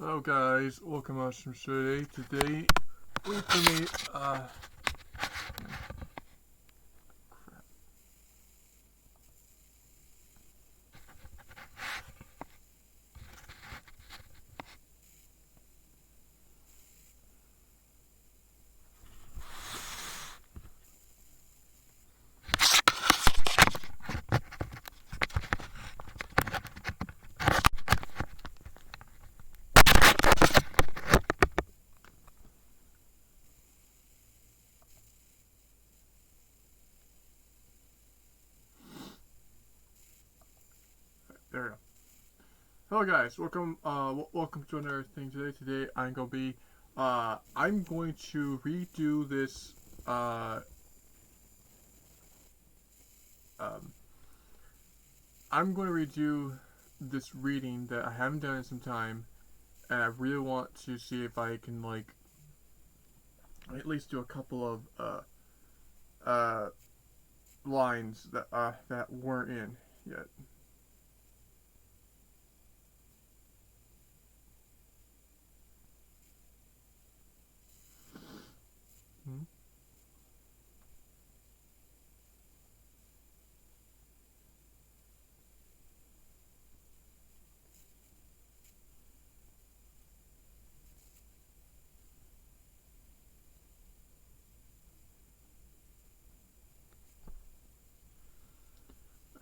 Hello guys, welcome to Mushroom Today. Today, wait for me, crap. There we go. Hello guys, welcome to another thing today. Today I'm going to redo this, I'm going to redo this reading that I haven't done in some time, and I really want to see if I can, like, at least do a couple of, lines that weren't in yet. Hmm?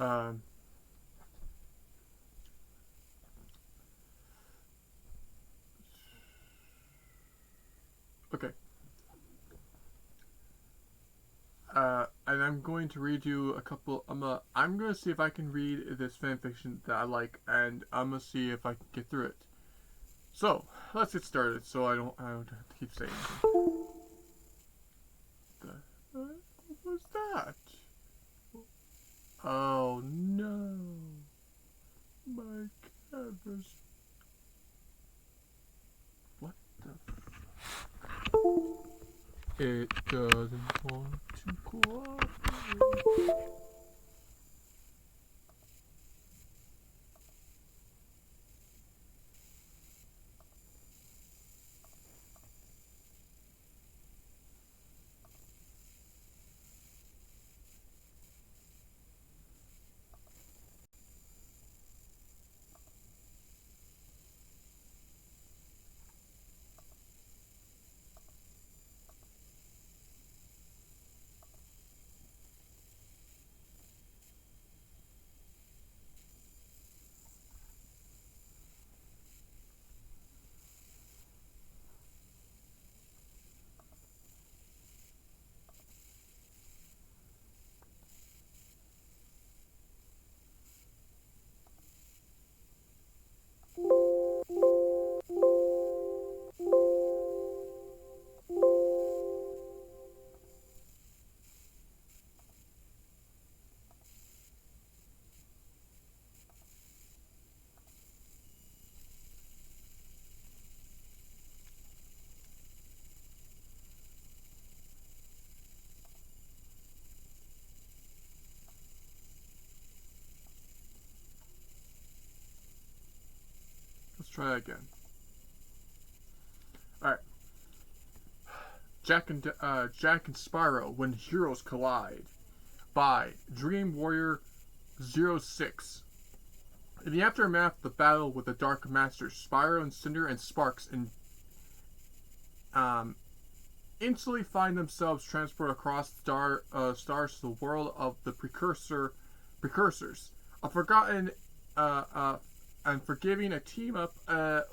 Um, okay. And I'm going to read you a couple. I'm gonna see if I can read this fanfiction that I like, and I'm gonna see if I can get through it. So let's get started. So I don't have to keep saying anything. What was that? Oh no, my camera's. What the? It doesn't want to cooperate. Let's try that again. All right. Jack and Spyro When Heroes Collide by Dream Warrior 06. In the aftermath of the battle with the Dark Masters, Spyro and Cinder and Sparks instantly find themselves transported across stars to the world of the precursors. A forgotten and forgiving a team up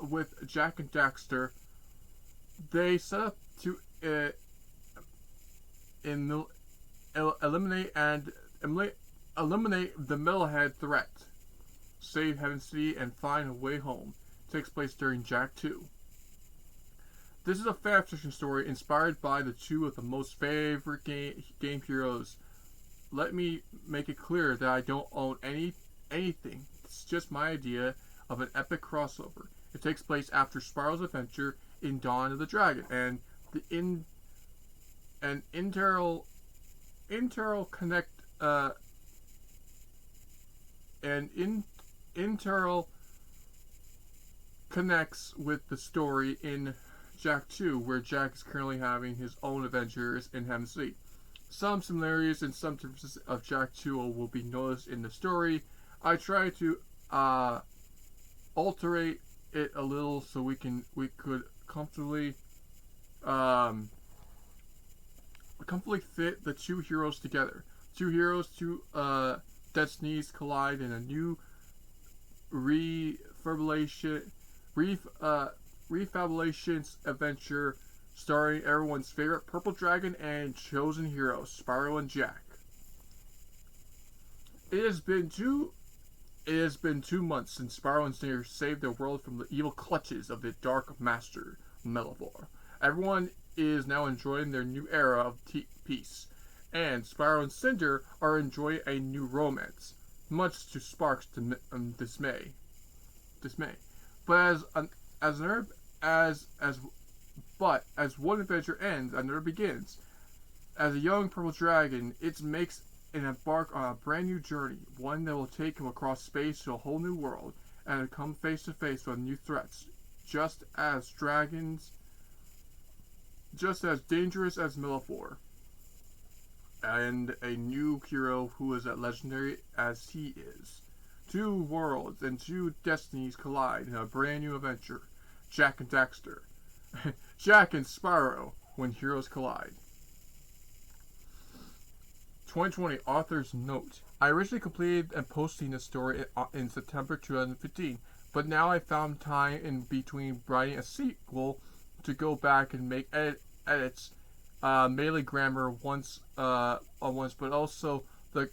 with Jack and Daxter. They set up to eliminate the Metalhead threat, save Heaven City, and find a way home. It takes place during Jak 2. This is a fanfiction story inspired by the two of the most favorite game heroes. Let me make it clear that I don't own anything. It's just my idea of an epic crossover. It takes place after Spyro's adventure in Dawn of the Dragon, and the connects with the story in Jack 2, where Jack is currently having his own adventures in Heaven Street. Some similarities and some differences of Jack 2 will be noticed in the story. I try to alterate it a little so we could comfortably fit the two heroes together. Two heroes, two destinies collide in a new refabulations adventure starring everyone's favorite purple dragon and chosen heroes, Spyro and Jack. It has been 2 months since Spyro and Snail saved their world from the evil clutches of the Dark Master, Melivore. Everyone is now enjoying their new era of peace, and Spyro and Cinder are enjoying a new romance, much to Spark's dismay. But as one adventure ends, another begins. As a young purple dragon, it makes and embark on a brand new journey, one that will take him across space to a whole new world, and come face to face with new threats, just as dangerous as Melivore, and a new hero who is as legendary as he is. Two worlds and two destinies collide in a brand new adventure, Jack and Daxter. Jack and Spyro, when heroes collide. 2020 author's note. I originally completed and posting this story in September 2015, but now I found time in between writing a sequel to go back and make edits, mainly grammar once, but also the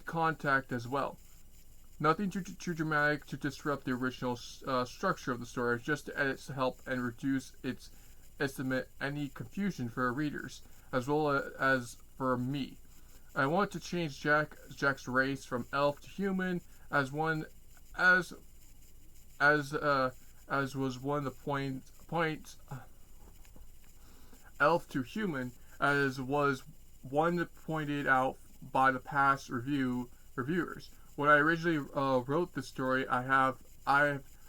contact as well. Nothing too dramatic to disrupt the original structure of the story, just to edit to help and reduce its estimate any confusion for readers, as well as for me. I want to change Jack's race from elf to human, as was one of the points. Elf to human, as was one pointed out by the past reviewers. When I originally wrote the story, I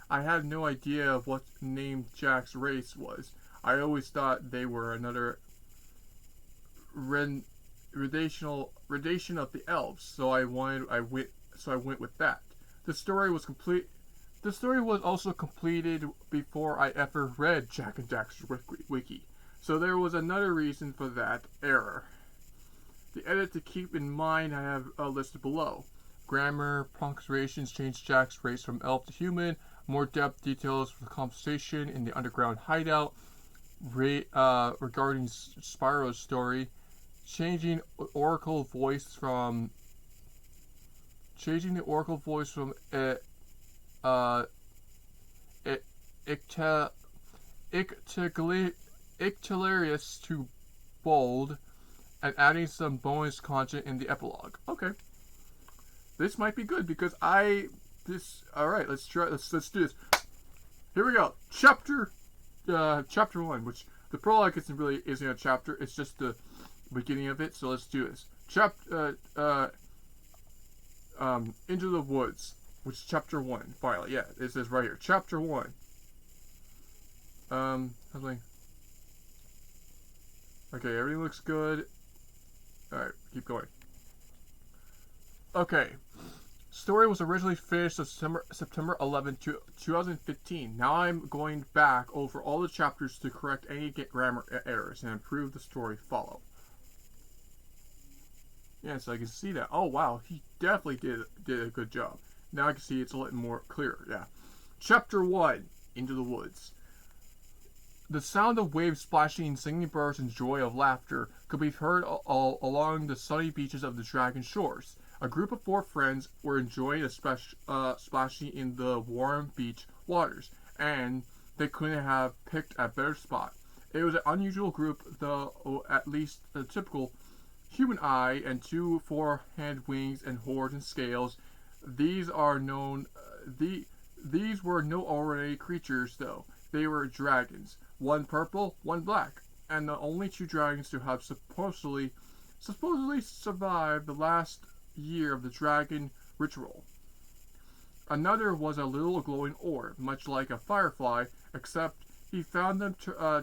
had no idea of what name Jack's race was. I always thought they were another rendition of the elves, so I went with that. The story was complete. The story was also completed before I ever read Jack and Daxter's wiki, so there was another reason for that error. The edit to keep in mind I have listed below. Grammar, punctuations change Jack's race from elf to human, more depth details for the conversation in the underground hideout, regarding Spyro's story, changing the oracle voice from Ictilarius to bold, and adding some bonus content in the epilogue. Okay. This might be good because alright, let's do this. Here we go. Chapter 1, which the prologue isn't a chapter, it's just the beginning of it, so let's do this. Into the Woods, which is chapter 1, finally. Yeah, it says right here. Chapter 1. Okay, everything looks good. Alright, keep going. Okay. Story was originally finished September 11, 2015. Now I'm going back over all the chapters to correct any grammar errors and improve the story follow. Yeah, so I can see that. Oh wow, he definitely did a good job. Now I can see it's a little more clear. Yeah. Chapter 1, Into the Woods. The sound of waves splashing, singing birds, and joy of laughter could be heard all along the sunny beaches of the Dragon Shores. A group of 4 friends were enjoying splashing in the warm beach waters, and they couldn't have picked a better spot. It was an unusual group, though at least the typical human eye and 2 4-hand wings and horns and scales. These were no ordinary creatures, though. They were dragons, one purple, one black, and the only 2 dragons to have supposedly survived the last year of the dragon ritual. Another was a little glowing orb, much like a firefly, except he found them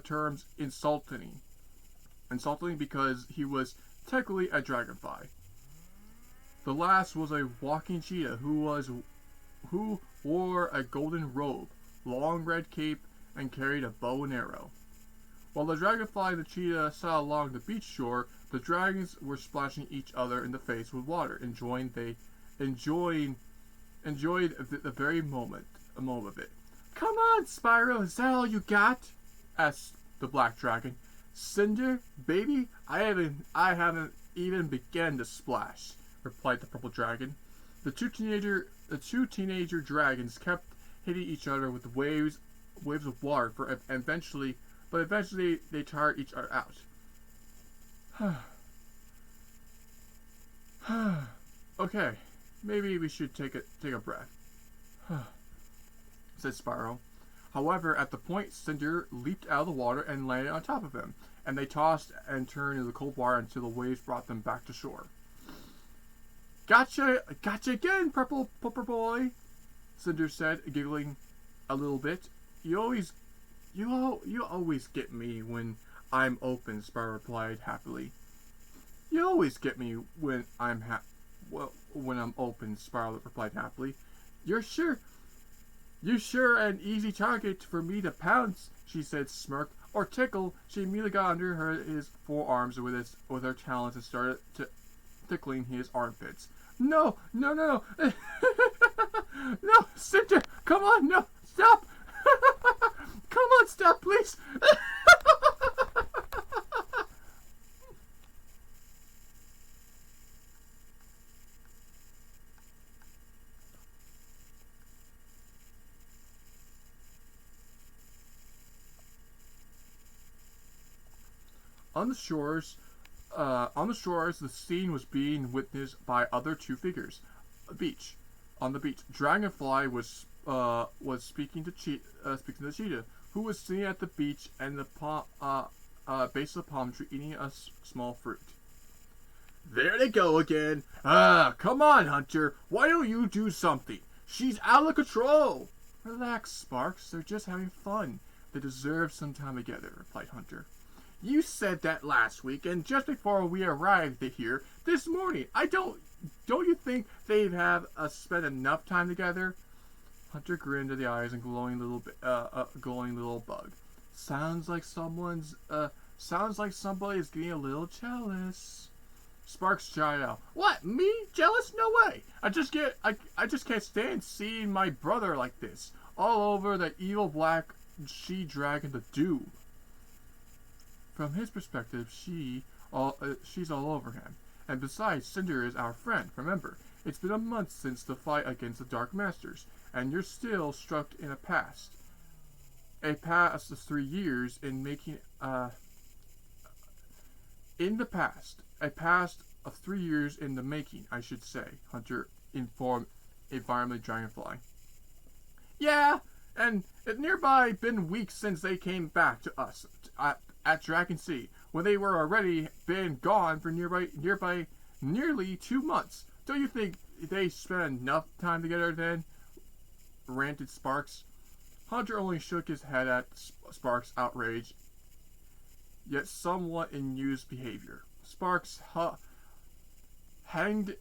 terms insulting. Insulting because he was technically a dragonfly. The last was a walking cheetah who wore a golden robe, long red cape, and carried a bow and arrow. While the dragonfly and the cheetah sat along the beach shore, the dragons were splashing each other in the face with water, enjoyed the very moment of it. "Come on, Spyro, is that all you got?" asked the black dragon. "Cinder, baby, I haven't even begun to splash," replied the purple dragon. The two teenager dragons kept hitting each other with waves of water but eventually they tired each other out. "Okay, maybe we should take a breath," said Spyro. However, at the point, Cinder leaped out of the water and landed on top of him, and they tossed and turned in the cold water until the waves brought them back to shore. Gotcha again, purple boy," Cinder said, giggling a little bit. You always get me when I'm open," Spyro replied happily. "You always get me when I'm open," Spyro replied happily. You're sure an easy target for me to pounce," she said, smirk, or tickle. She immediately got under his forearms with her talons and started tickling his armpits. No, no, Cinder, come on, no, stop, come on, stop, please. On the shores, the scene was being witnessed by other two figures. On the beach, Dragonfly was speaking to the cheetah, who was sitting at the beach and the base of the palm tree eating a small fruit. "There they go again! Come on, Hunter! Why don't you do something? She's out of control!" "Relax, Sparks. They're just having fun. They deserve some time together," replied Hunter. "You said that last week, and just before we arrived here this morning. Don't you think they have spent enough time together?" Hunter grinned at the eyes and glowing little bug. Sounds like somebody's getting a little jealous." Sparks shouted out, "What? Me? Jealous? No way! I just can't stand seeing my brother like this, all over the evil black she-dragon, the Doom. From his perspective, she's all over him. And besides, Cinder is our friend, remember. It's been a month since the fight against the Dark Masters, and you're still stuck in a past. A past of 3 years in making, A past of 3 years in the making, I should say," Hunter informed Environment Dragonfly. "Yeah, and it nearby been weeks since they came back to us at Dragon Sea, when they were already been gone for nearly 2 months. Don't you think they spent enough time together then?" ranted Sparks. Hunter only shook his head at Sparks' outrage, yet somewhat amused behavior. Sparks hanged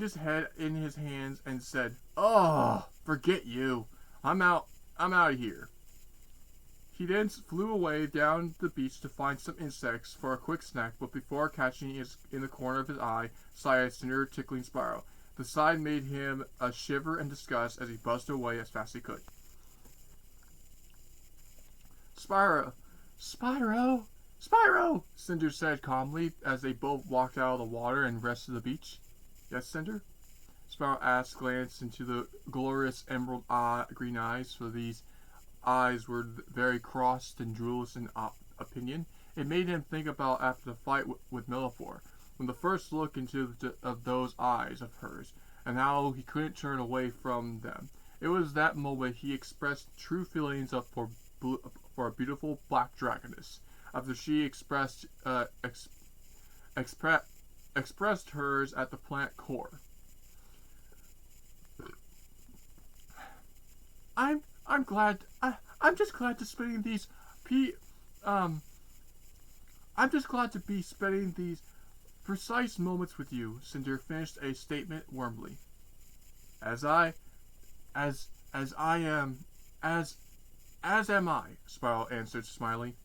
his head in his hands and said, "Oh, forget you. I'm out of here." He then flew away down the beach to find some insects for a quick snack, but before catching it in the corner of his eye, saw a cinder tickling Spyro. The sight made him shiver in disgust as he buzzed away as fast as he could. "Spyro! Cinder said calmly as they both walked out of the water and rested the beach. "Yes, Cinder?" Spyro asked, glanced into the glorious emerald green eyes, for these eyes were very crossed and jewelless in opinion. It made him think about after the fight with Melifor, when the first look into those eyes of hers, and how he couldn't turn away from them. It was that moment he expressed true feelings for a beautiful black dragoness, after she expressed hers at the plant core. I'm just glad to spending these p um I'm just glad to be spending these precise moments with you. Cinder finished a statement warmly. As I as I am as am I, Spiral answered, smiling.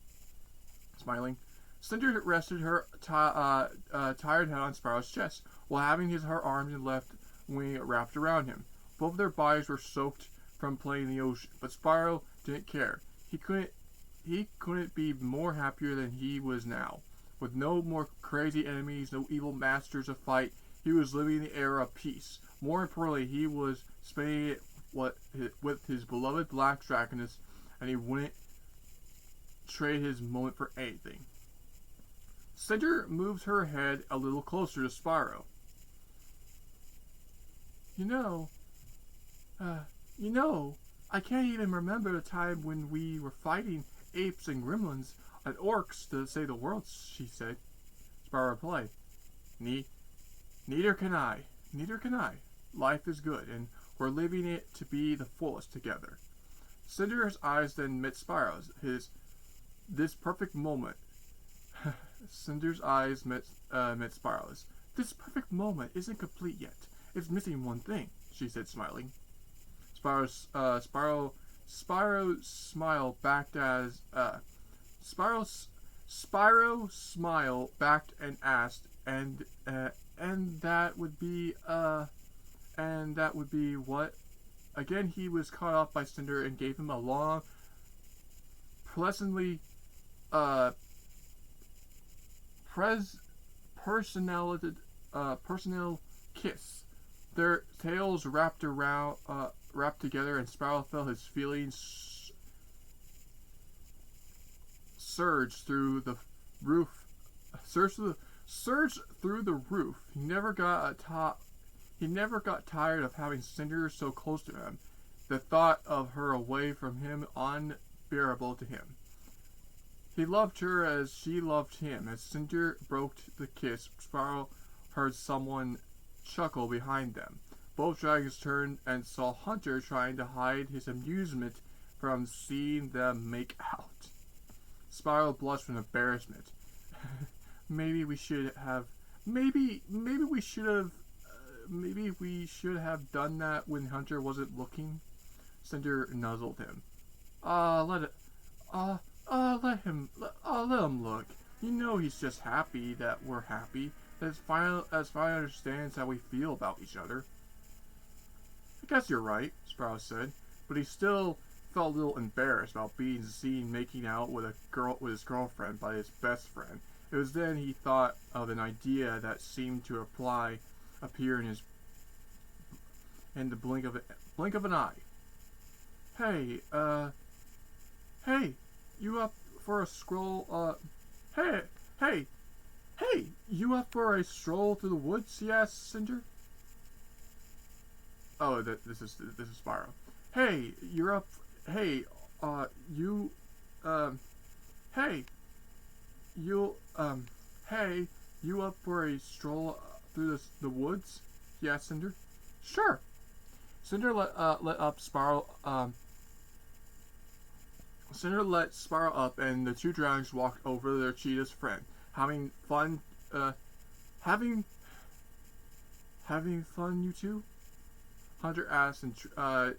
Cinder rested her tired head on Spiral's chest, while having her arms and left wing wrapped around him. Both of their bodies were soaked from playing in the ocean, but Spiral didn't care. He couldn't be more happier than he was now. With no more crazy enemies, no evil masters to fight, he was living in the era of peace. More importantly, he was spending it with his beloved Black Dragoness, and he wouldn't trade his moment for anything. Cinder moved her head a little closer to Spyro. You know, I can't even remember the time when we were fighting apes and gremlins and orcs to save the world, she said. Spyro replied, Neither can I. Life is good, and we're living it to be the fullest together. Cinder's eyes then met Spyro's. This perfect moment. Cinder's eyes met Spyro's. This perfect moment isn't complete yet. It's missing one thing, she said, smiling. Spyro smiled back as Spyro smiled back and asked, and that would be what? Again, he was caught off by Cinder and gave him a long, pleasantly personal kiss. Their tails wrapped together, and Spyro felt his feelings surge through the roof. He never got tired of having Cinder so close to him. The thought of her away from him unbearable to him. He loved her as she loved him. As Cinder broke the kiss, Spyro heard someone chuckle behind them. Both dragons turned and saw Hunter trying to hide his amusement from seeing them make out. Spyro blushed with embarrassment. Maybe we should have done that when Hunter wasn't looking. Cinder nuzzled him. Let him look. You know he's just happy that we're happy. As finally understands how we feel about each other. I guess you're right, Spyro said, but he still felt a little embarrassed about being seen making out with his girlfriend by his best friend. It was then he thought of an idea that seemed to appear in the blink of an eye. Hey, you up for a scroll? Hey, you up for a stroll through the woods? He asked Cinder. Oh, this is Spyro. Hey, you're up. Hey, you up for a stroll through the woods? He asked Cinder. Sure. Cinder let Spyro up, and the two dragons walked over their cheetah's friend, having fun, you two? Hunter asked, and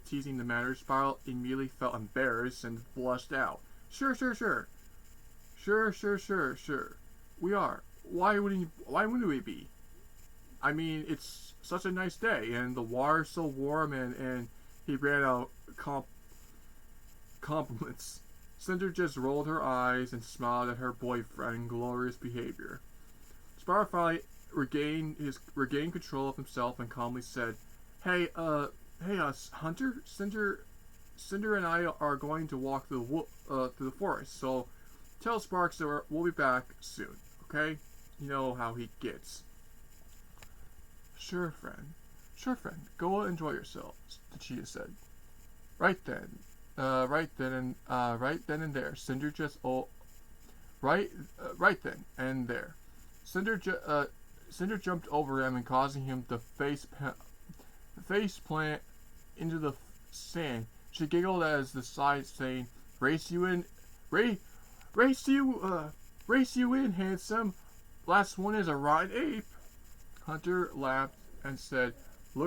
teasing the matter. Spyro immediately felt embarrassed and blushed out. Sure. We are. Why wouldn't we be? I mean, it's such a nice day, and the water's so warm, and he ran out compliments. Cinder just rolled her eyes and smiled at her boyfriend's glorious behavior. Spyro finally regained control of himself and calmly said, Hey, Hunter, Cinder and I are going to walk through the forest, so tell Sparks that we'll be back soon, okay? You know how he gets. Sure, friend. Go enjoy yourselves, the cheetah said. Right then and there, Cinder just right then and there. Cinder jumped over him and causing him to face plant into the sand. She giggled as the sign saying, "Race you in, race, race you, race you in, handsome. Last one is a rotten ape." Hunter laughed and said, It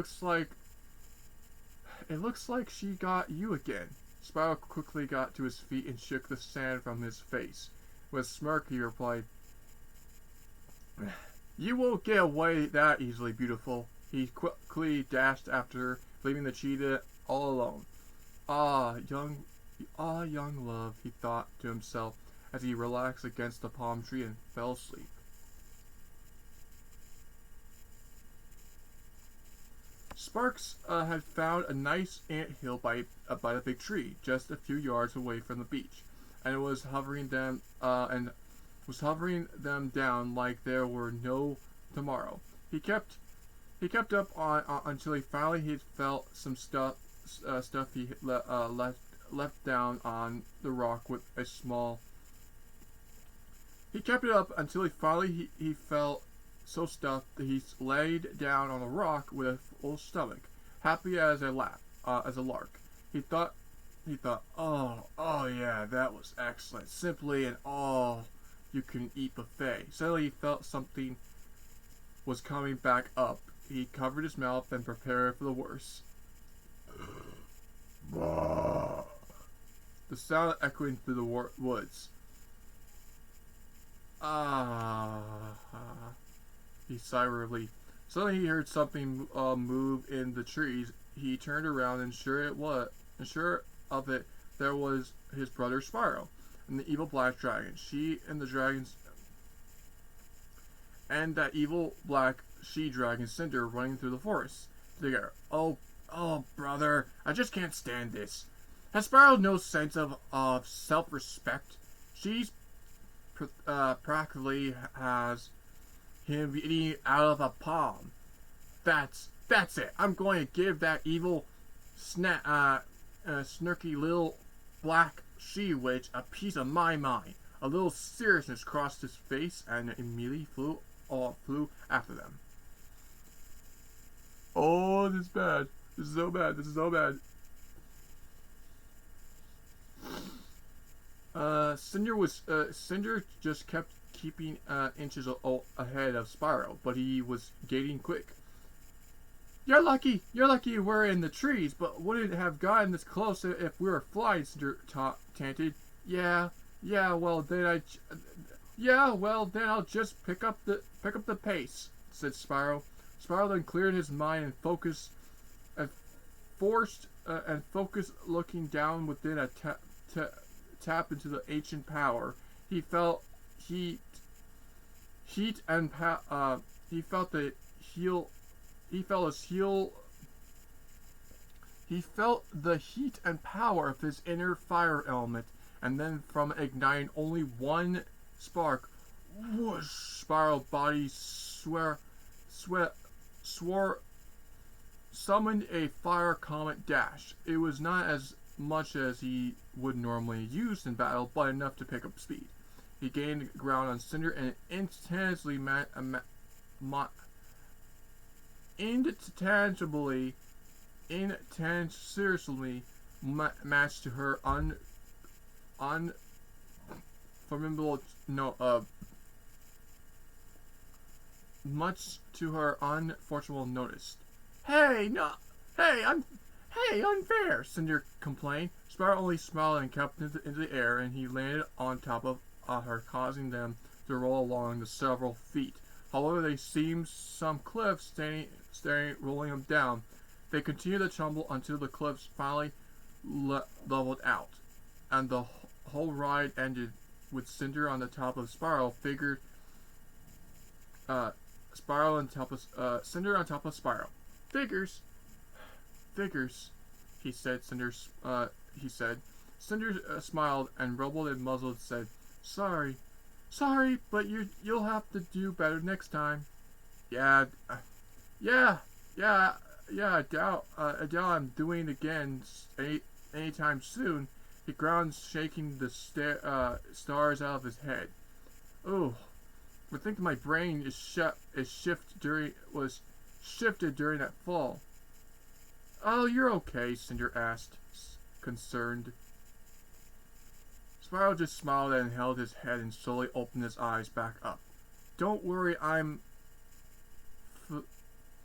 looks like she got you again." Spyro quickly got to his feet and shook the sand from his face. With a smirk, he replied, "You won't get away that easily, beautiful." He quickly dashed after her, leaving the cheetah all alone. Young love," he thought to himself as he relaxed against the palm tree and fell asleep. Sparks had found a nice ant hill by a big tree, just a few yards away from the beach, and was hovering them down like there were no tomorrow. He kept up on until he finally felt some stuff he left down on the rock with a small. He kept it up until he felt so stuffed that he laid down on the rock with a full stomach, happy as a lark. He thought, oh yeah, that was excellent, simply an all-you-can-eat buffet. Suddenly he felt something was coming back up. He covered his mouth and prepared for the worst. The sound echoing through the woods. He sighed with relief. Suddenly he heard something move in the trees. He turned around and sure of it, there was his brother Spyro and the evil black dragon. She and the dragons and that evil black she-dragon Cinder running through the forest together. Oh, brother, I just can't stand this. Has Spyro no sense of self-respect? She's practically has him eating out of a palm. That's it. I'm going to give that evil snarky little black she-witch a piece of my mind. A little seriousness crossed his face and immediately flew after them. Oh, this is bad. This is so bad. This is so bad. Cinder just kept keeping inches ahead of Spyro, but he was gaining quick. You're lucky we're in the trees, but wouldn't have gotten this close if we were flying," Cinder chanted. Yeah, well then I'll just pick up the pace," said Spyro. Spyro then cleared his mind and focused, looking down within a tap into the ancient power. He felt the heat and power of his inner fire element, and then from igniting only one spark, whoosh, Spyro's body summoned a fire comet dash. It was not as much as he would normally use in battle, but enough to pick up speed. He gained ground on Cinder and intensely matched to her much to her unfortunate notice. Hey, unfair," Cinder complained. Spyro only smiled and kept into the air, and he landed on top of her, causing them to roll along the several feet. However, they seemed some cliffs rolling them down. They continued to tumble until the cliffs finally leveled out, and the whole ride ended with Cinder on the top of Spyro. Cinder on top of Spyro. Figures, he said. Cinder smiled and rumbled and muzzled said, Sorry, but you'll have to do better next time." Yeah, I doubt I'm doing it again anytime soon." He ground, shaking the stars out of his head. "Oh, I think my brain was shifted during that fall." "Oh, you're okay," Cinder asked. concerned. Spyro just smiled and held his head and slowly opened his eyes back up. Don't worry,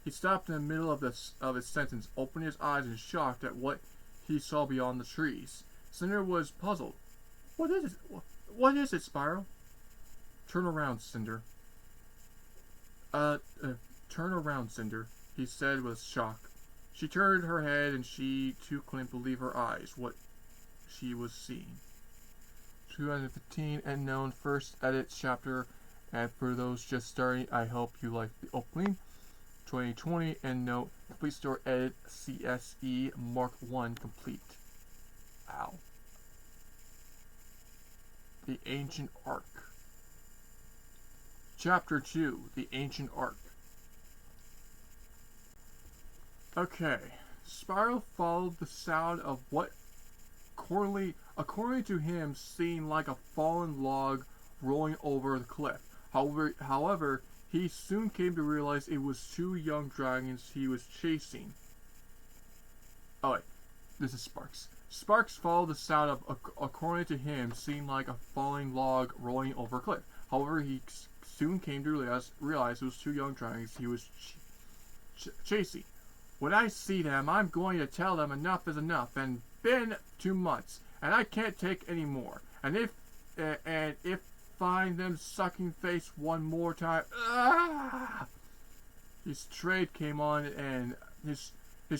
He stopped in the middle of his sentence, opened his eyes in shock at what he saw beyond the trees. Cinder was puzzled. What is it? What is it, Spyro? Turn around, Cinder. Turn around, Cinder, he said with shock. She turned her head and she too couldn't believe her eyes, what she was seeing. 2015 Unknown first edit chapter, and for those just starting, I hope you like the opening. 2020 EndNote complete story edit CSE Mark 1 complete. Ow. The Ancient Ark. Chapter 2, The Ancient Ark. Okay, Spyro followed the sound of what according to him seemed like a fallen log rolling over the cliff. However, he soon came to realize it was two young dragons he was chasing. Oh wait, this is Sparks. Sparks followed the sound of, according to him, seemed like a falling log rolling over a cliff. However, he soon came to realize it was two young dragons he was chasing. When I see them, I'm going to tell them enough is enough, and been 2 months, and I can't take any more. And if find them sucking face one more time, his trail came on, and his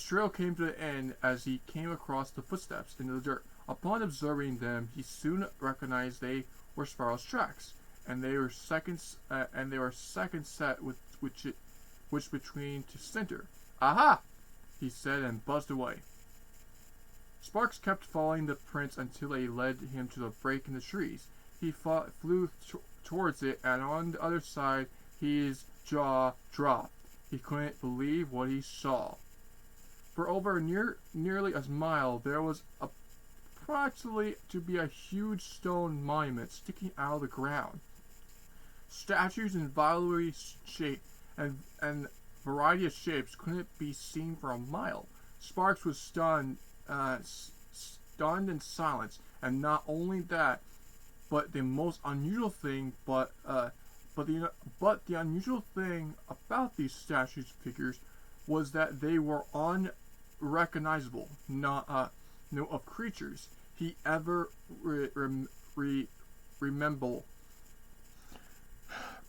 trail came to the end as he came across the footsteps into the dirt. Upon observing them, he soon recognized they were Spyro's tracks, and they were second set which between to center. Aha! He said and buzzed away. Sparks kept following the prints until they led him to the break in the trees. He flew towards it, and on the other side, his jaw dropped. He couldn't believe what he saw. For over nearly a mile, there was approximately to be a huge stone monument sticking out of the ground. Statues in variety of shapes couldn't be seen for a mile. Sparks was stunned in silence, and not only that, but the most unusual thing, but the unusual thing about these statues figures was that they were unrecognizable, not of creatures he ever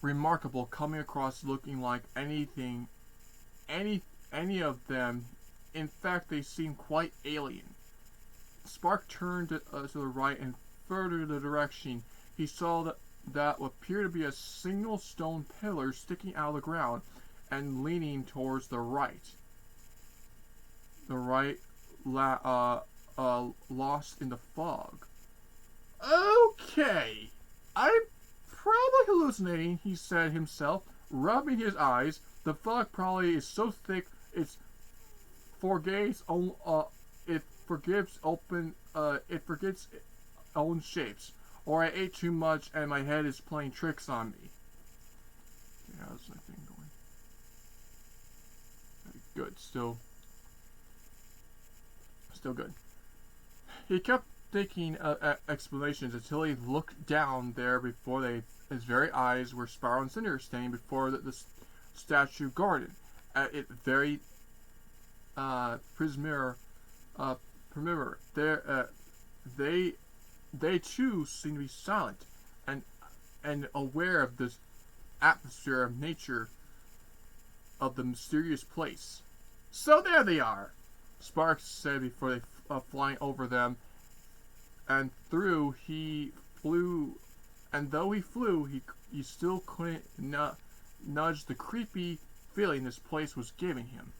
remarkable coming across looking like any of them. In fact, they seemed quite alien. Spark turned to the right, and further the direction he saw that what appeared to be a single stone pillar sticking out of the ground and leaning towards the right. Lost in the fog. Okay, I'm probably hallucinating, he said himself, rubbing his eyes. The fog probably is so thick it forgets own shapes, or I ate too much and my head is playing tricks on me. Okay, how's my thing going? Good, still good. He kept thinking explanations until he looked down there before his very eyes were Spyro and Cinder standing before the statue garden. At its very perimeter, they too seemed to be silent and aware of this atmosphere of nature of the mysterious place. So there they are, Sparks said before they flying over them, and though he flew, he still couldn't nudge the creepy feeling this place was giving him.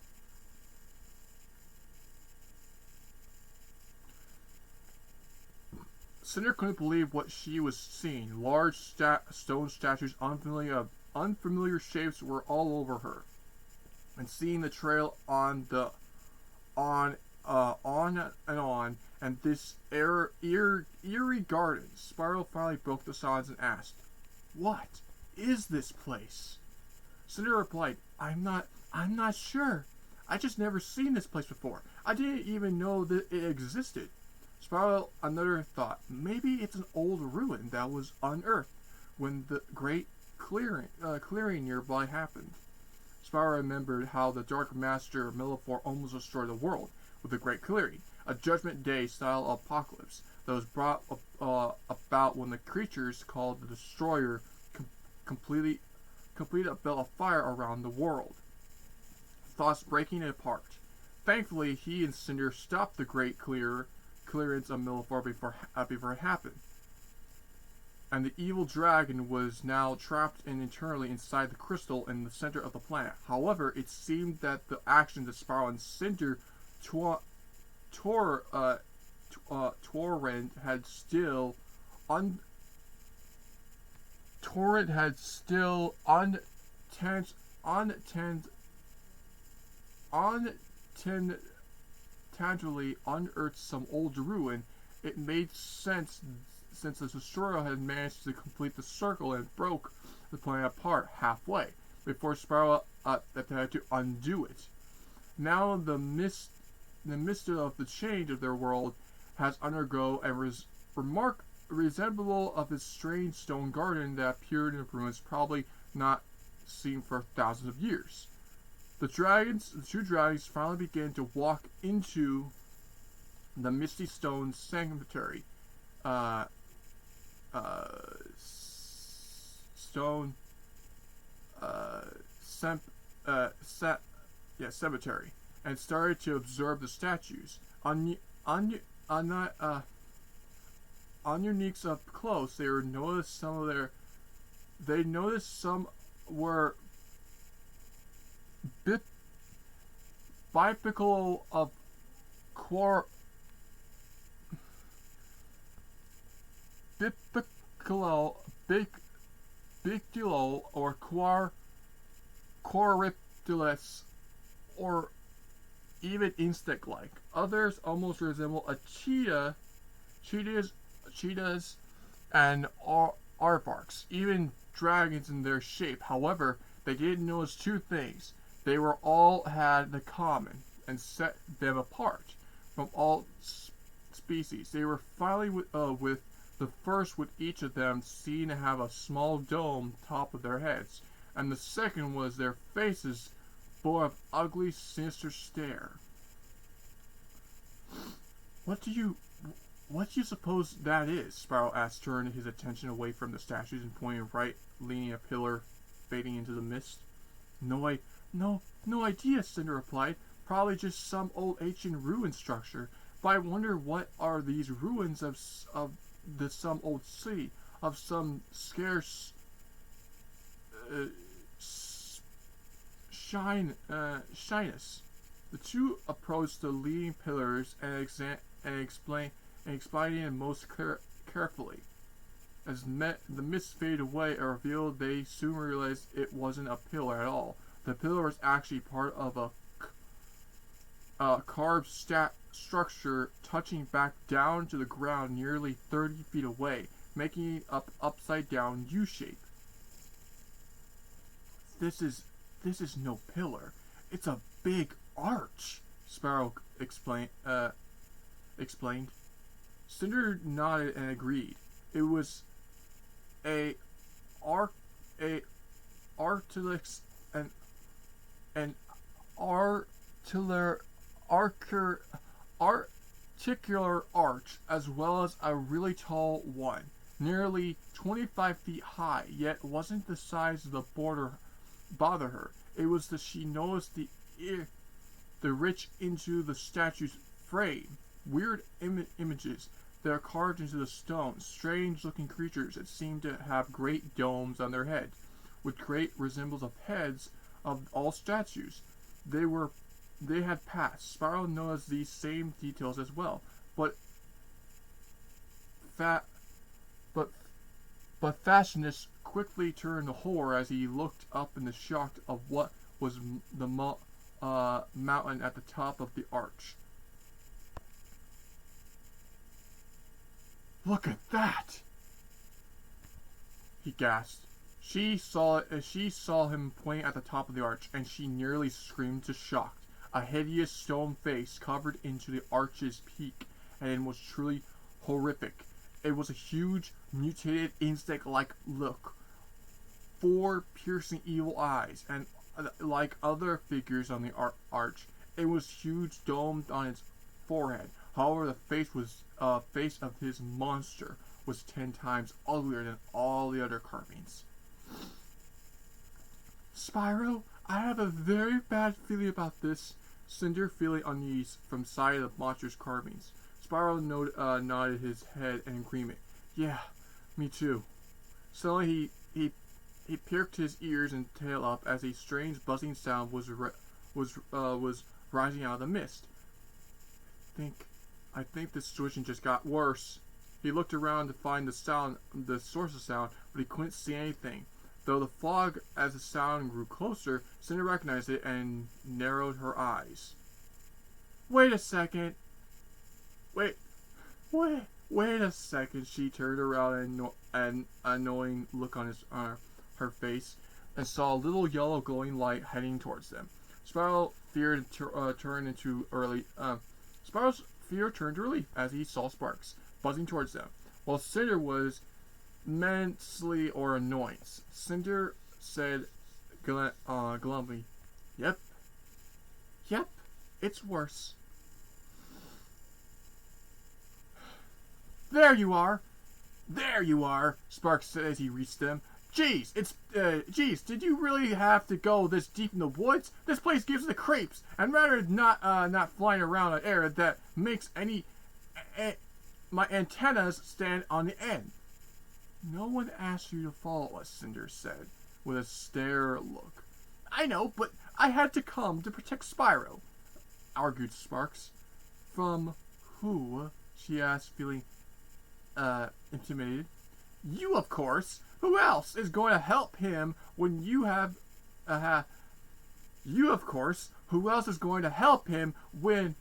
Cinder couldn't believe what she was seeing. Large stone statues, unfamiliar shapes were all over her. And seeing the trail on and this eerie garden, Spyro finally broke the silence and asked, "What is this place?" Cinder replied, I'm not sure. I just never seen this place before. I didn't even know that it existed. Spyro another thought. Maybe it's an old ruin that was unearthed when the great clearing nearby happened. Spyro remembered how the Dark Master Malefor almost destroyed the world with the Great Clearing, a Judgment Day style apocalypse that was brought about when the creatures called the Destroyer completed a belt of fire around the world, thus breaking it apart. Thankfully, he and Cinder stopped the Great Clearance of Malefor before it happened, and the evil dragon was now trapped internally inside the crystal in the center of the planet. However, it seemed that the actions of Spyro and Cinder Torrent had still untangibly unearthed some old ruin. It made sense since the Destroyer had managed to complete the circle and broke the planet apart halfway before Spyro attempted to undo it. Now the mystery of the change of their world has undergone a resemblance of its strange stone garden that appeared in the ruins, probably not seen for thousands of years. The two dragons finally began to walk into the Misty Stone Sanctuary. Cemetery, and started to observe the statues. On uniques up close, they noticed some were bipical of biculo or quariptilus, or even insect-like. Others almost resemble a cheetahs and aardvarks, even dragons in their shape. However, they didn't notice two things. They were all had in common and set them apart from all species. They were finally with the first with each of them seen to have a small dome top of their heads, and the second was their faces full of ugly, sinister stare. What do you suppose that is? Spyro asked, turning his attention away from the statues and pointing right, leaning a pillar, fading into the mist. No idea, Cinder replied. Probably just some old ancient ruin structure. But I wonder what are these ruins of some old city, of some scarce shyness. The two approached the leaning pillars and explained it most carefully. As the mist faded away and revealed, they soon realized it wasn't a pillar at all. The pillar was actually part of a carved structure touching back down to the ground nearly 30 feet away, making it upside down U-shape. This is no pillar. It's a big arch, Spyro explained. Cinder nodded and agreed. It was an articular arch, as well as a really tall one, nearly 25 feet high, yet wasn't the size of the border bother her. It was that she noticed the rich into the statue's frame. Weird images that are carved into the stone. Strange looking creatures that seemed to have great domes on their heads, with great resemblance of heads of all statues. They had passed. Spyro noticed these same details as well, but Fascinus quickly turned to horror as he looked up in the shock of what was the mountain at the top of the arch. Look at that! He gasped. She saw him pointing at the top of the arch, and she nearly screamed to shock. A hideous stone face covered into the arch's peak, and it was truly horrific. It was a huge, mutated, insect-like look, 4 piercing evil eyes, and like other figures on the arch, it was huge, domed on its forehead. However, the face of his monster was 10 times uglier than all the other carvings. Spyro, I have a very bad feeling about this. Cinder, feeling unease from sight of the monster's carvings. Spyro nodded his head in agreement. Yeah, me too. Suddenly he perked his ears and tail up as a strange buzzing sound was rising out of the mist. I think the situation just got worse. He looked around to find the source of the sound, but he couldn't see anything. Though the fog, as the sound grew closer, Cinder recognized it and narrowed her eyes. Wait a second. Wait a second. She turned around and annoying look on her face and saw a little yellow glowing light heading towards them. Spyro's fear turned to relief as he saw sparks buzzing towards them, while Cinder was mentally or annoyance. Cinder said glumly, Yep, it's worse. There you are, Sparks said as he reached them. Geez, did you really have to go this deep in the woods? This place gives the creeps, and rather not flying around an air that makes my antennas stand on the end. No one asked you to follow us, Cinder said, with a stare look. I know, but I had to come to protect Spyro, argued Sparks. From who? She asked, feeling intimidated. You, of course. Who else is going to help him when you have... you, of course. Who else is going to help him when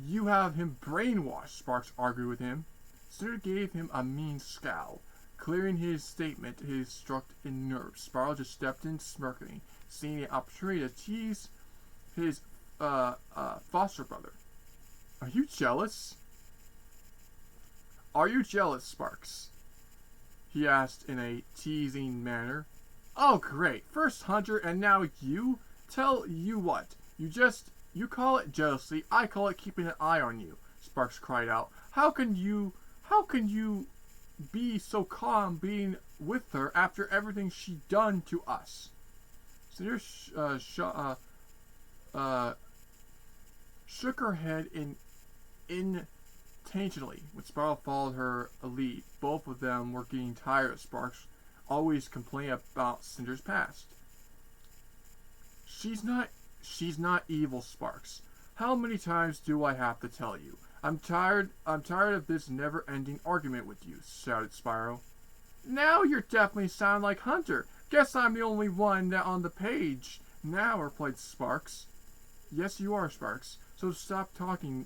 you have him brainwashed? Sparks argued with him. Cinder gave him a mean scowl. Clearing his statement, his struck in nerves. Spyro just stepped in smirking, seeing an opportunity to tease his foster brother. Are you jealous? Are you jealous, Sparks? He asked in a teasing manner. Oh, great. First Hunter and now you? Tell you what. You call it jealousy. I call it keeping an eye on you, Sparks cried out. How can you be so calm being with her after everything she done to us? Cinder shook her head intentionally when Spyro followed her lead. Both of them were getting tired of Sparks always complaining about Cinder's past. She's not evil, Sparks. How many times do I have to tell you? I'm tired of this never-ending argument with you, shouted Spyro. Now you're definitely sounding like Hunter. Guess I'm the only one on the page now, replied Sparks. Yes, you are, Sparks. So stop talking,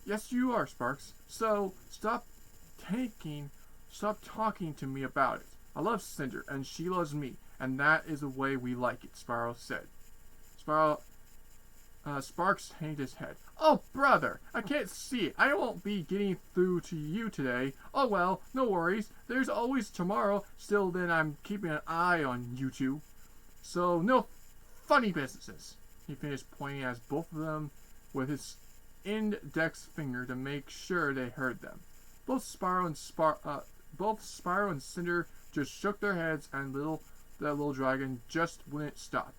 Yes, you are, Sparks. So stop talking to me about it. I love Cinder, and she loves me, and that is the way we like it, Spyro said. Sparks hanged his head. Oh, brother, I can't see it. I won't be getting through to you today. Oh well, no worries. There's always tomorrow. Still, then I'm keeping an eye on you two. So, no funny businesses. He finished pointing at both of them with his index finger to make sure they heard them. Both Spyro and Cinder just shook their heads, and that little dragon just wouldn't stop.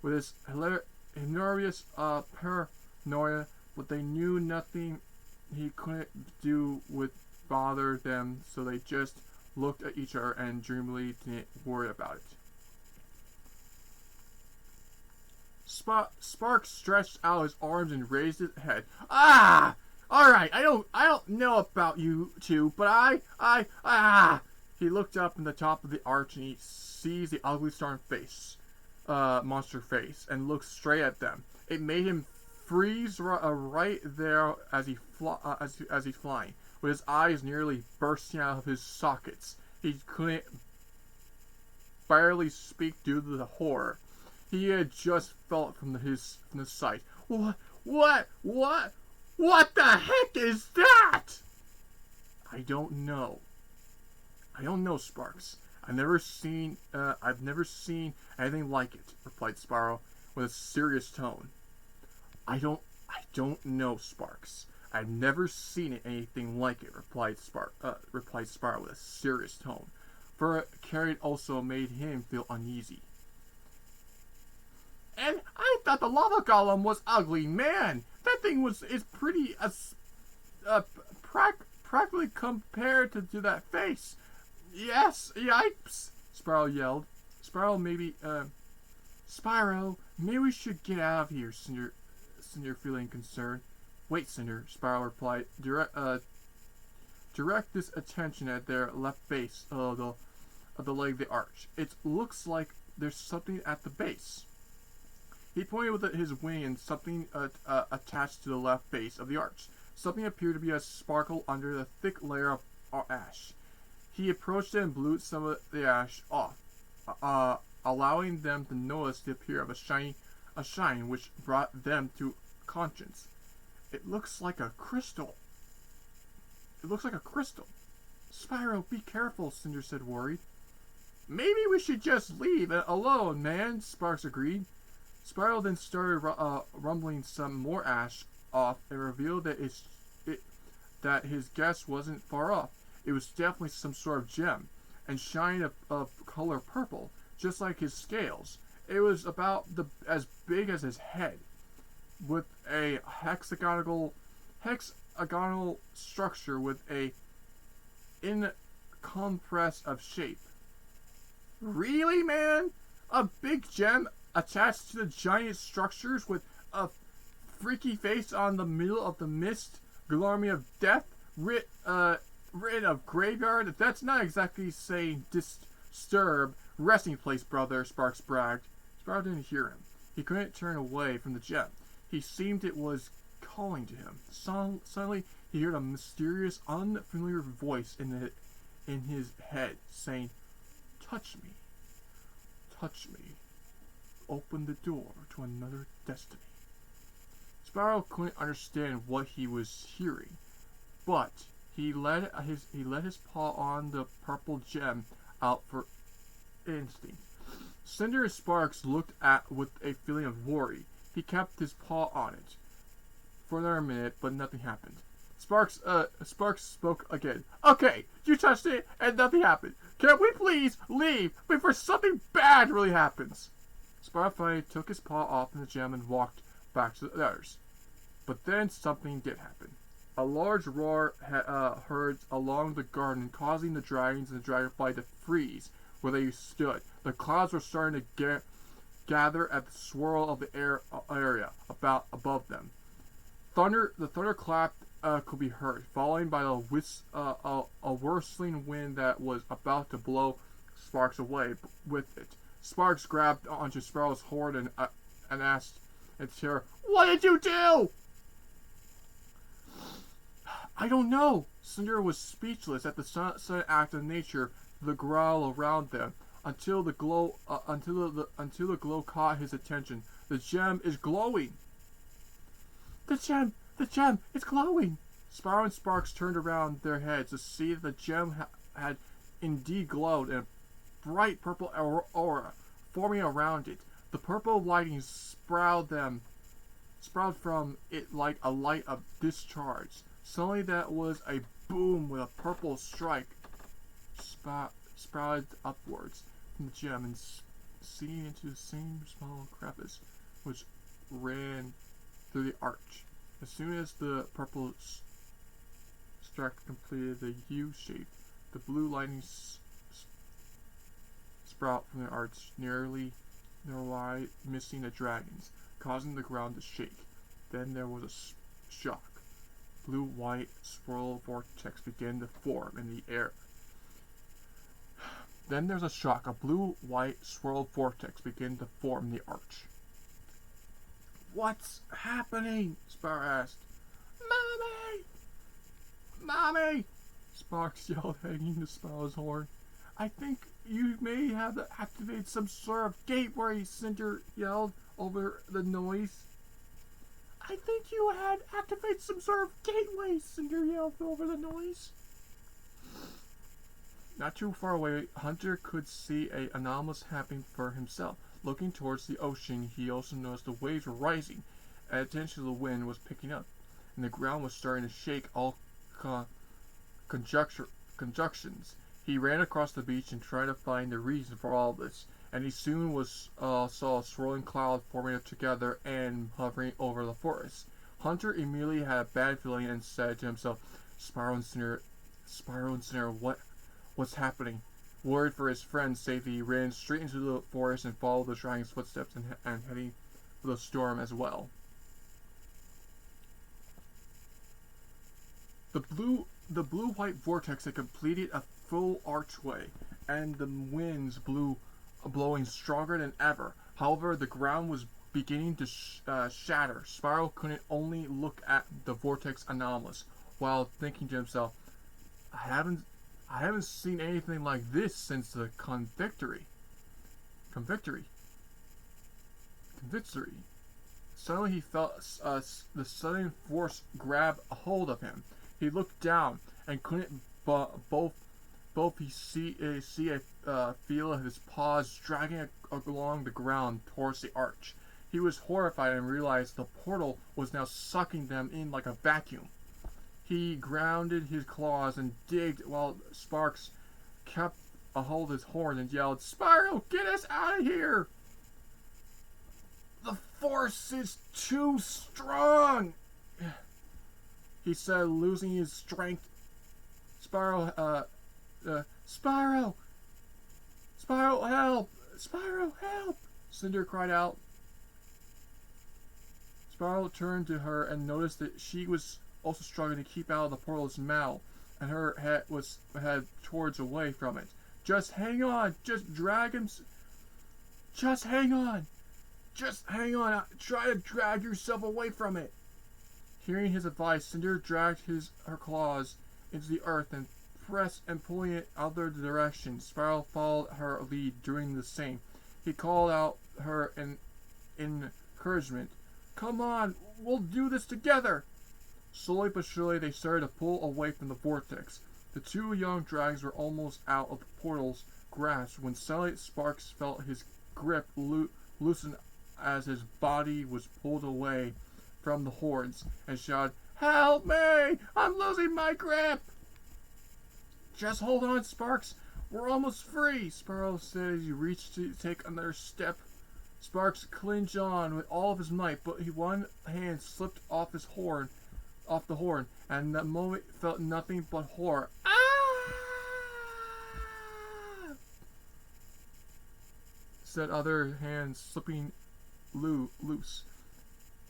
With his hilarious paranoia, but they knew nothing he couldn't do would bother them, so they just looked at each other and dreamily didn't worry about it. Sparks stretched out his arms and raised his head. Ah! Alright, I don't know about you two, but He looked up in the top of the arch and he sees the ugly monster face, and looked straight at them. It made him freeze right there as he's flying, with his eyes nearly bursting out of his sockets. He couldn't barely speak due to the horror he had just felt from the sight. What the heck is that? don't know. I don't know, Sparks. I've never seen anything like it, replied Spyro with a serious tone. I don't know, Sparks. I've never seen anything like it, replied Spyro with a serious tone, for Carrot also made him feel uneasy. And I thought the lava golem was ugly, man. That thing is pretty practically compared to that face. Yes, yipes! Spyro yelled. Spyro, maybe we should get out of here, Cinder feeling concerned. Wait, Cinder, Spyro replied. Direct this attention at their left base of the leg of the arch. It looks like there's something at the base. He pointed with his wing and something attached to the left base of the arch. Something appeared to be a sparkle under the thick layer of ash. He approached it and blew some of the ash off, allowing them to notice the appearance of a shine which brought them to conscience. It looks like a crystal. Spyro, be careful, Cinder said, worried. Maybe we should just leave it alone, man, Sparks agreed. Spyro then started rumbling some more ash off and revealed that his guess wasn't far off. It was definitely some sort of gem, and shining of color purple, just like his scales. It was about as big as his head, with a hexagonal structure with a incompress of shape. Really, man? A big gem attached to the giant structures with a freaky face on the middle of the mist, gloomy of death, written of graveyard? That's not exactly saying disturb resting place, brother, Sparks bragged. Spyro didn't hear him. He couldn't turn away from the gem. He seemed it was calling to him. Suddenly, he heard a mysterious, unfamiliar voice in his head saying, "Touch me. Touch me. Open the door to another destiny." Spyro couldn't understand what he was hearing, but he let his paw on the purple gem out for instinct. Cinder and Sparks looked at with a feeling of worry. He kept his paw on it for another minute, but nothing happened. Sparks spoke again. "Okay, you touched it and nothing happened. Can we please leave before something bad really happens?" Spyro finally took his paw off the gem and walked back to the others. But then something did happen. A large roar heard along the garden, causing the dragons and the dragonfly to freeze where they stood. The clouds were starting to gather at the swirl of the area above them. The thunderclap could be heard, followed by a whistling wind that was about to blow Sparks away with it. Sparks grabbed onto Spyro's horn and asked in terror, "What did you do?" "I don't know." Cinder was speechless at the sudden act of nature, the growl around them, until the glow caught his attention. "The gem is glowing." The gem is glowing." Spyro and Sparks turned around their heads to see that the gem had indeed glowed in a bright purple aura forming around it. The purple lighting sprouted from it like a light of discharge. Suddenly there was a boom with a purple strike sprouted upwards from the gem and seeping into the same small crevice which ran through the arch. As soon as the purple strike completed the U shape, the blue lightning sprout from the arch nearly missing the dragons, causing the ground to shake. Then there was a shock. Blue-white swirl vortex began to form in the air. Then there's a shock. A blue-white swirl vortex began to form in the arch. "What's happening?" Spyro asked. "Mommy! Mommy!" Sparks yelled, hanging to Spyro's horn. "I think you may have activated some sort of gateway," Cinder yelled over the noise. "I think you had activated some sort of gateway," Cinder yelled over the noise. Not too far away, Hunter could see an anomalous happening for himself. Looking towards the ocean, he also noticed the waves were rising, and attention to the wind was picking up, and the ground was starting to shake all conjunctions. He ran across the beach and tried to find the reason for all this, and he soon saw a swirling cloud forming up together and hovering over the forest. Hunter immediately had a bad feeling and said to himself, Spyro and Cinder, what's happening? Worried for his friend's safety, he ran straight into the forest and followed the dragon's footsteps and heading for the storm as well. The blue-white vortex had completed a full archway, and the winds blowing stronger than ever. However, the ground was beginning to shatter. Spyro couldn't only look at the vortex anomalous, while thinking to himself, I haven't seen anything like this since the convictory. Suddenly he felt the sudden force grab a hold of him. He looked down and couldn't both he feel his paws dragging along the ground towards the arch. He was horrified and realized the portal was now sucking them in like a vacuum. He grounded his claws and digged while Sparks kept a hold of his horn and yelled, Spyro, get us out of here! The force is too strong, he said, losing his strength. Spyro, help! Spyro, help! Cinder cried out. Spyro turned to her and noticed that she was also struggling to keep out of the portal's mouth, and her head towards away from it. Just hang on! Just hang on! Try to drag yourself away from it! Hearing his advice, Cinder dragged her claws into the earth and pressed and pulling it other direction. Spyro followed her lead, doing the same. He called out her in encouragement. Come on, we'll do this together! Slowly but surely they started to pull away from the vortex. The two young dragons were almost out of the portal's grasp when suddenly Sparks felt his grip loosen as his body was pulled away from the horns and shouted, Help me! I'm losing my grip! Just hold on, Sparks. We're almost free, Spyro said as he reached to take another step. Sparks clinged on with all of his might, but one hand slipped off the horn, and that moment felt nothing but horror. Ah! Said other hand slipping loose,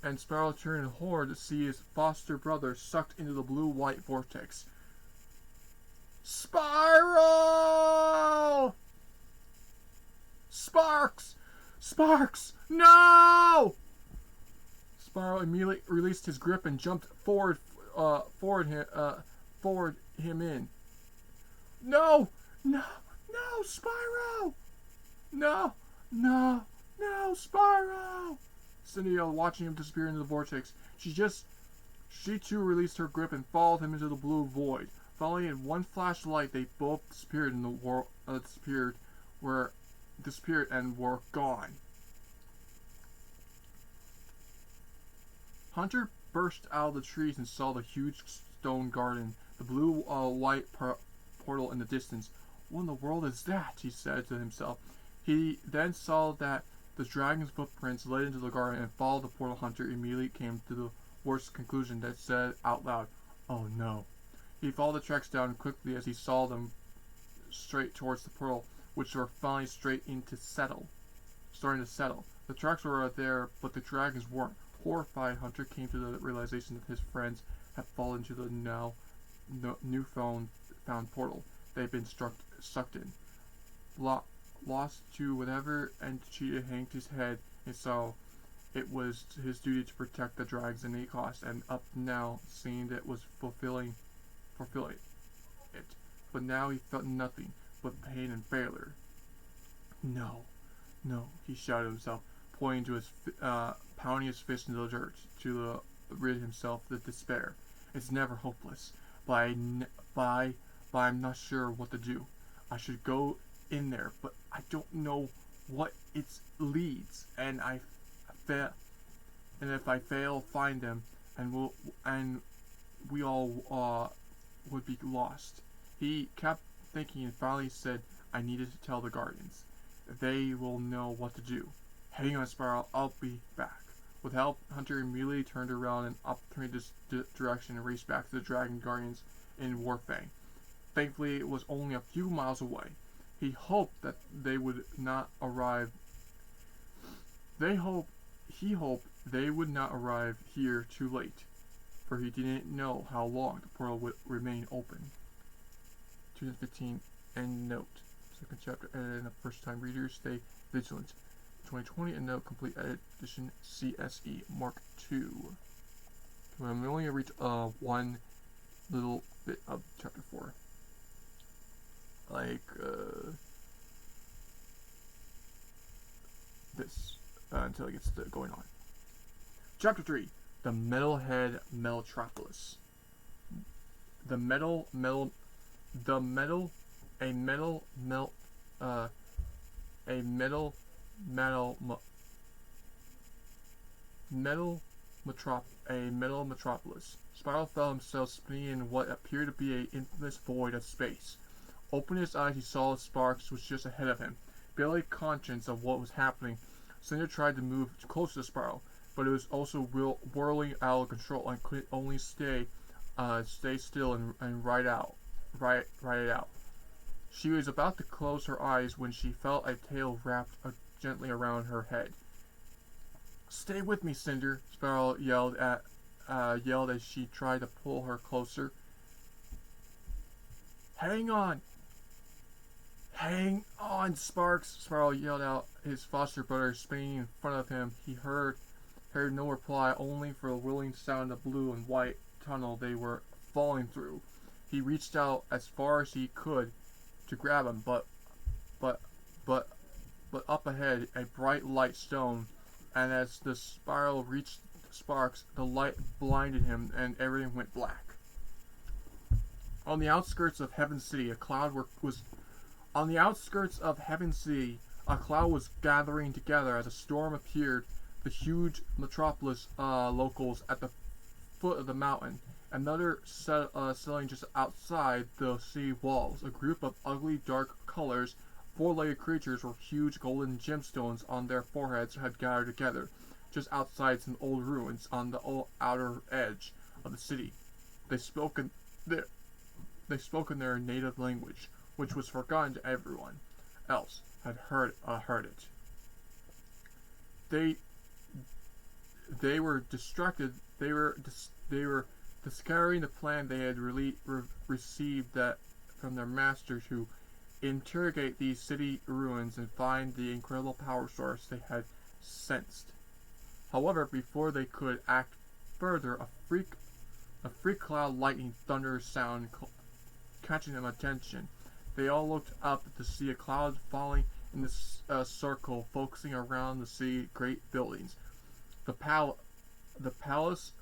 and Spyro turned in horror to see his foster brother sucked into the blue-white vortex. Spyro! Sparks! No! Spyro immediately released his grip and jumped forward him in. No, Spyro! No, Spyro! Cindy yelled, watching him disappear into the vortex. She too released her grip and followed him into the blue void. Following in one flash of light, they both disappeared in the world. Disappeared and were gone. Hunter burst out of the trees and saw the huge stone garden, the blue-white portal in the distance. What in the world is that? He said to himself. He then saw that the dragon's footprints led into the garden and followed the portal. Hunter immediately came to the worst conclusion that said out loud, Oh no. He followed the tracks down quickly as he saw them straight towards the portal, which were finally starting to settle. The tracks were there, but the dragons weren't. Horrified, Hunter came to the realization that his friends had fallen into the newfound portal they had been sucked in. Lost to whatever entity hanged his head and saw it was his duty to protect the dragons at any cost, and up now, seeing that it was fulfilling it. But now he felt nothing but pain and failure. No, he shouted to himself, pointing to his pounding his fist into the dirt to rid himself of the despair. It's never hopeless, but I'm not sure what to do. I should go in there, but I don't know what it leads, and if I fail, find them, and we all would be lost. He kept thinking and finally said, I needed to tell the Guardians. They will know what to do. Heading on Spiral, I'll be back. With help, Hunter immediately turned around and up this direction and raced back to the Dragon Guardians in Warfang. Thankfully, it was only a few miles away. He hoped that they would not arrive. He hoped they would not arrive here too late, for he didn't know how long the portal would remain open. 2015 end note. Second chapter edited, and first-time readers stay vigilant. 2020 end note, complete edition CSE Mark II. I'm only going to read one little bit of chapter 4. This until it gets going on. Chapter 3: The Metalhead Metropolis. A metal metropolis. Spyro felt himself spinning in what appeared to be an infamous void of space. Opening his eyes, he saw Sparks was just ahead of him. Barely conscious of what was happening, Cinder tried to move closer to Spyro, but it was also whirling out of control and could only stay still and ride it out. She was about to close her eyes when she felt a tail wrapped gently around her head. "Stay with me, Cinder," Spyro yelled as she tried to pull her closer. "Hang on! Hang on, Sparks!" Spyro yelled out, his foster brother spinning in front of him. He heard no reply, only for the whirling sound of blue and white tunnel they were falling through. He reached out as far as he could to grab him, but up ahead, a bright light shone, and as the spiral reached Sparks, the light blinded him, and everything went black. On the outskirts of Heaven City, a cloud was gathering together as a storm appeared. The huge metropolis locals at the foot of the mountain. Another settling just outside the city walls. A group of ugly, dark colors, four-legged creatures with huge golden gemstones on their foreheads had gathered together, just outside some old ruins on the outer edge of the city. They spoke in their native language, which was forgotten to everyone else had heard it. They were distracted. They were discovering the plan they had received from their master to interrogate these city ruins and find the incredible power source they had sensed. However, before they could act further, a freak cloud lightning thunder sound catching them attention. They all looked up to see a cloud falling in this circle, focusing around the city great buildings. The palace.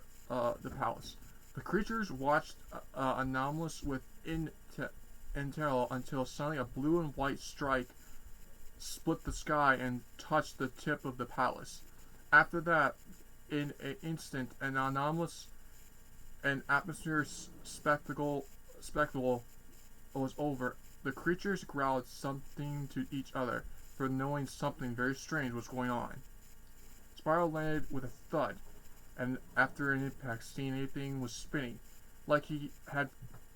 The creatures watched anomalous with intel until suddenly a blue and white strike split the sky and touched the tip of the palace. After that, in an instant, an anomalous and atmosphere spectacle was over. The creatures growled something to each other, for knowing something very strange was going on. Spyro landed with a thud, and after an impact, seeing everything was spinning, like he had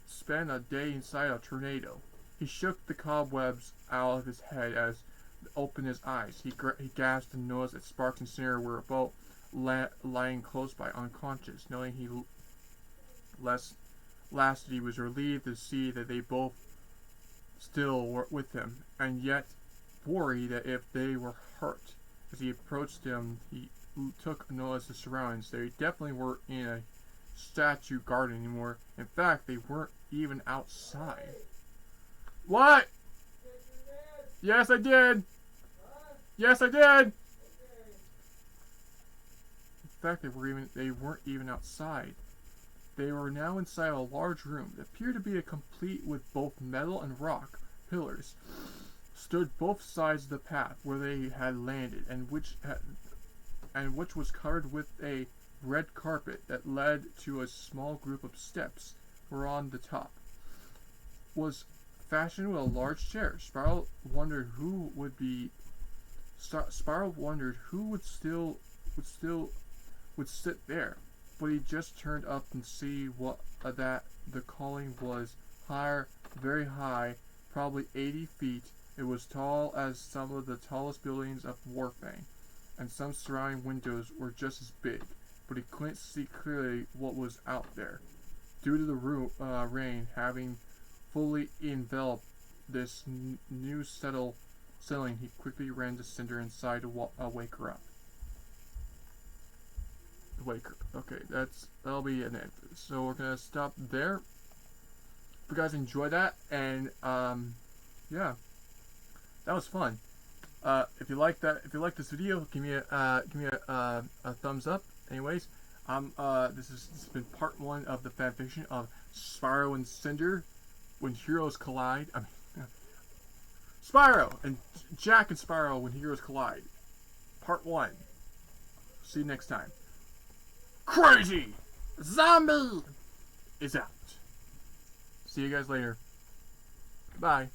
spent a day inside a tornado. He shook the cobwebs out of his head as he opened his eyes. He gasped and noticed that Sparks and Cinder were both lying close by, unconscious. Knowing he lasted, he was relieved to see that they both still were with him, and yet worried that if they were hurt. As he approached them, he took notice of the surroundings. They definitely weren't in a statue garden anymore. In fact, they weren't even outside. What? Yes, I did. Yes, I did. In fact, they weren't even outside. They were now inside a large room that appeared to be complete with both metal and rock. pillars stood both sides of the path where they had landed, and which was covered with a red carpet that led to a small group of steps, where on the top was fashioned with a large chair. Spyro wondered who would sit there, but he just turned up and see that the calling was higher, very high, probably 80 feet. It was tall as some of the tallest buildings of Warfang, and some surrounding windows were just as big, but he couldn't see clearly what was out there, due to the rain having fully enveloped this new settling. He quickly ran to Cinder inside to wake her up. Okay, that'll be an end for this. So we're gonna stop there. If you guys enjoyed that, and yeah, that was fun. If you like this video, give me a thumbs up. Anyways, this has been part 1 of the fanfiction of Spyro and Cinder when heroes collide. I mean, Spyro and Jack and Spyro when heroes collide. Part 1. See you next time. Crazy Zombie is out. See you guys later. Bye.